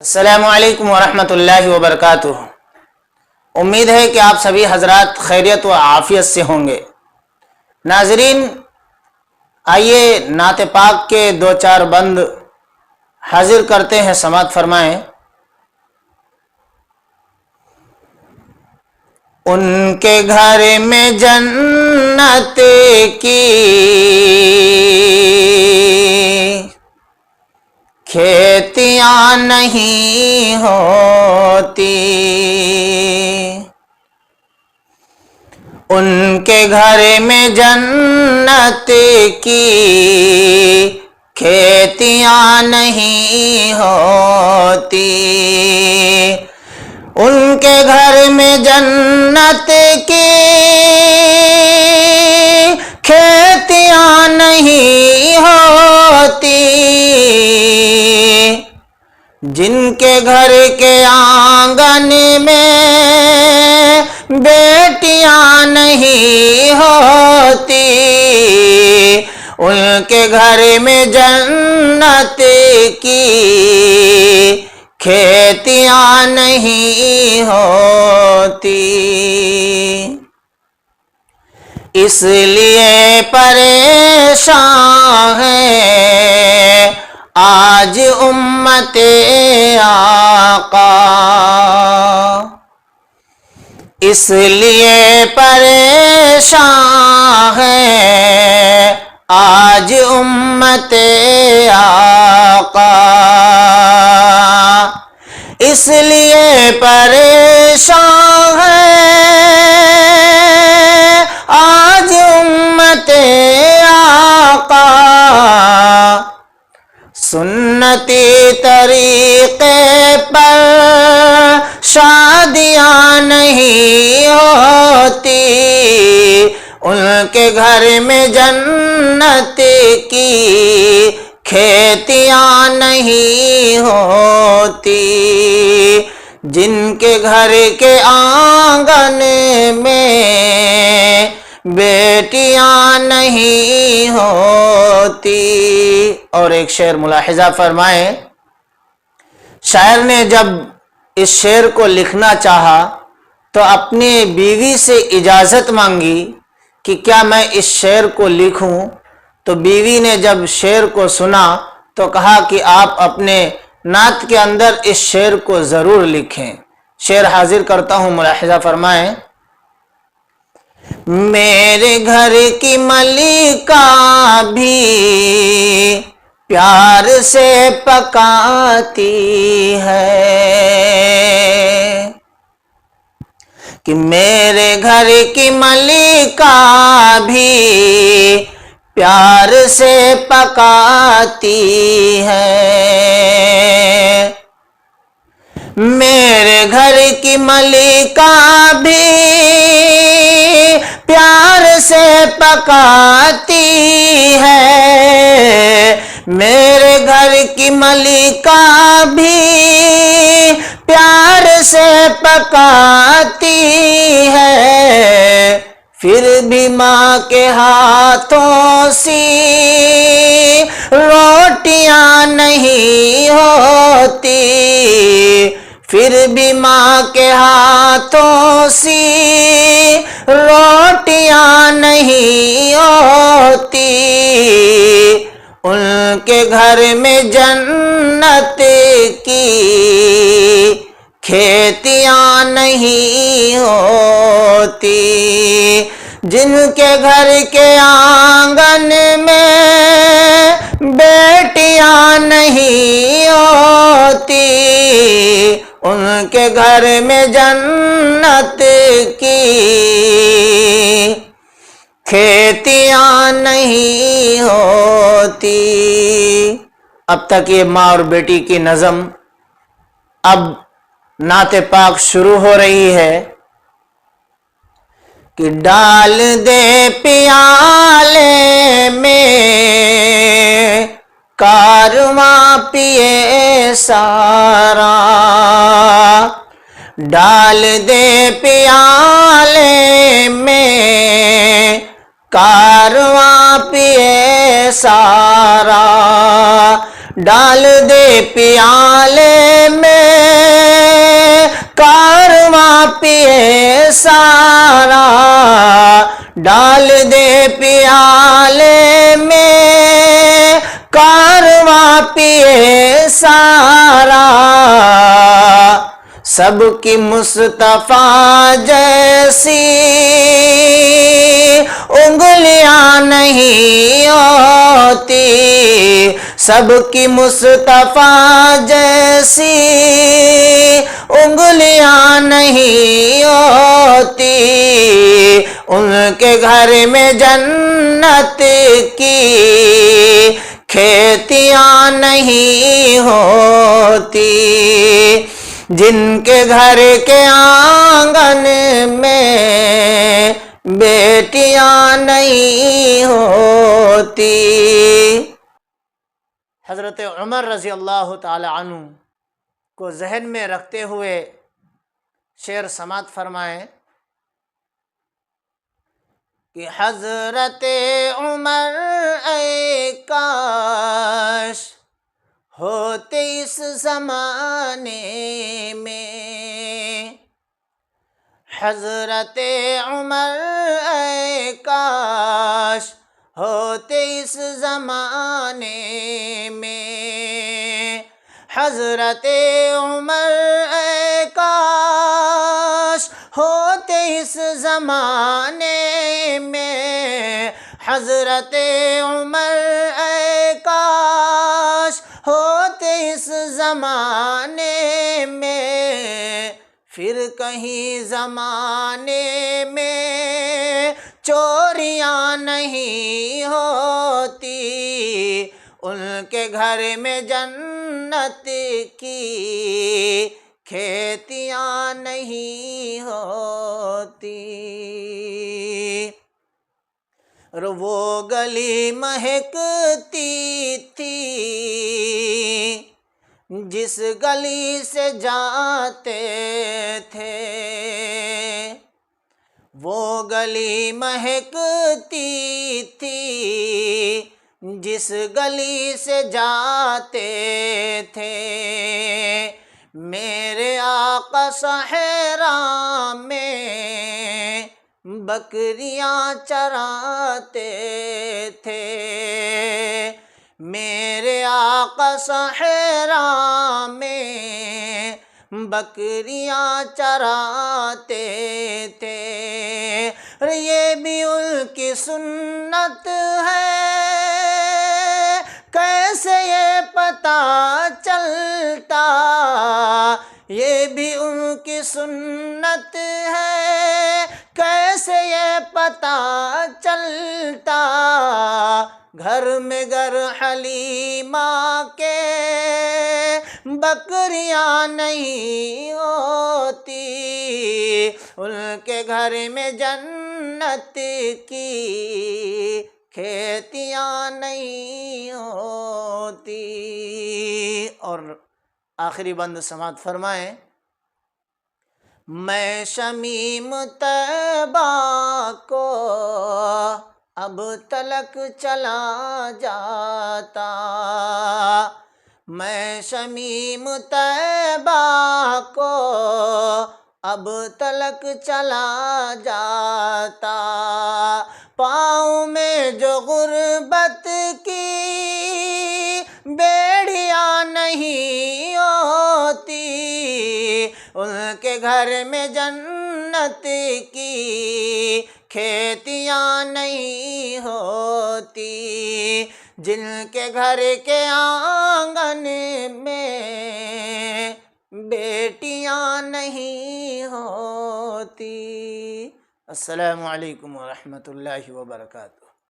السلام علیکم ورحمۃ اللہ وبرکاتہ۔ امید ہے کہ آپ سبھی حضرات خیریت و عافیت سے ہوں گے۔ ناظرین، آئیے نعت پاک کے دو چار بند حاضر کرتے ہیں، سماعت فرمائیں۔ ان کے گھر میں جنت کی کھیتیاں نہیں ہوتی، ان کے گھر میں جنت کی کھیتیاں نہیں ہوتی، ان کے گھر میں جنت کی کھیتیاں نہیں ہوتی، جن کے گھر کے آنگن میں بیٹیاں نہیں ہوتی، ان کے گھر میں جنت کی کھیتیاں نہیں ہوتی۔ اس لیے پریشان ہے آج امت آقا، اس لیے پریشان ہے آج امت آقا، اس لیے پریشان ہے آج امت آقا، سنتی طریقے پر شادیاں نہیں ہوتی، ان کے گھر میں جنت کی کھیتیاں نہیں ہوتی، جن کے گھر کے آنگن میں بیٹیاں نہیں ہوتی۔ اور ایک شعر ملاحظہ فرمائیں، شاعر نے جب اس شعر کو لکھنا چاہا تو اپنی بیوی سے اجازت مانگی کہ کیا میں اس شعر کو لکھوں، تو بیوی نے جب شعر کو سنا تو کہا کہ آپ اپنے نعت کے اندر اس شعر کو ضرور لکھیں۔ شعر حاضر کرتا ہوں، ملاحظہ فرمائیں۔ میرے گھر کی ملکہ بھی پیار سے پکاتی ہے، کہ میرے گھر کی ملکہ بھی پیار سے پکاتی ہے، میرے گھر کی ملکہ بھی پیار سے پکاتی ہے، میرے گھر کی ملکہ بھی پیار سے پکاتی ہے، پھر بھی ماں کے ہاتھوں سی روٹیاں نہیں ہوتی، پھر بھی ماں کے ہاتھوں سی روٹیاں نہیں ہوتی، ان کے گھر میں جنت کی کھیتیاں نہیں ہوتی، جن کے گھر کے آنگن میں بیٹیاں نہیں ہوتی، ان کے گھر میں جنت کی کھیتیاں نہیں ہوتی۔ اب تک یہ ماں اور بیٹی کی نظم، اب نعت پاک شروع ہو رہی ہے کہ ڈال دے پیالے میں کارواں پیے سارا، ڈال دے پیالے میں کارواں پیے سارا، ڈال دے پیالے میں کارواں پیے سارا، ڈال دے پیالے میں کارواں پیے سارا، سب کی مصطفیٰ جیسی انگلیاں نہیں ہوتی، سب کی مصطفیٰ جیسی انگلیاں نہیں ہوتی، ان کے گھر میں جنت کی کھیتیاں نہیں ہوتی، جن کے گھر کے آنگن میں بیٹیاں نہیں ہوتی۔ حضرت عمر رضی اللہ تعالی عنہ کو ذہن میں رکھتے ہوئے شعر سماعت فرمائیں کہ حضرت عمر اے کاش ہوتے اس زمانے میں، حضرت عمر اے کاش ہوتے اس زمانے میں، حضرت عمر اے کاش ہوتے اس زمانے میں، حضرت عمر اے کاش ہوتے اس زمانے میں، پھر کہیں زمانے میں چوریاں نہیں ہوتی، ان کے گھر میں جنت کی کھیتیاں نہیں ہوتی، اور وہ گلی مہکتی تھی جس گلی سے جاتے تھے، وہ گلی مہکتی تھی جس گلی سے جاتے تھے، میرے آقا صحرا میں بکریاں چراتے تھے، میرے آقا صحرا میں بکریاں چراتے تھے، یہ بھی ان کی سنت ہے کیسے یہ پتہ چلتا، یہ بھی ان کی سنت ہے کیسے یہ پتہ چلتا، گھر میں گر حلیمہ کے بکریاں نہیں ہوتی، ان کے گھر میں جنت کی کھیتیاں نہیں ہوتی۔ اور آخری بند سماعت فرمائیں، میں شمیم طیبہ کو اب تلک چلا جاتا، میں شمیم طیبہ کو اب تلک چلا جاتا، پاؤں میں جو غربت کی بیڑیاں نہیں ہوتی، ان کے گھر میں جنت کی کھیتیاں نہیں ہوتی، جن کے گھر کے آنگن میں بیٹیاں نہیں ہوتی۔ السلام علیکم ورحمۃ اللہ وبرکاتہ۔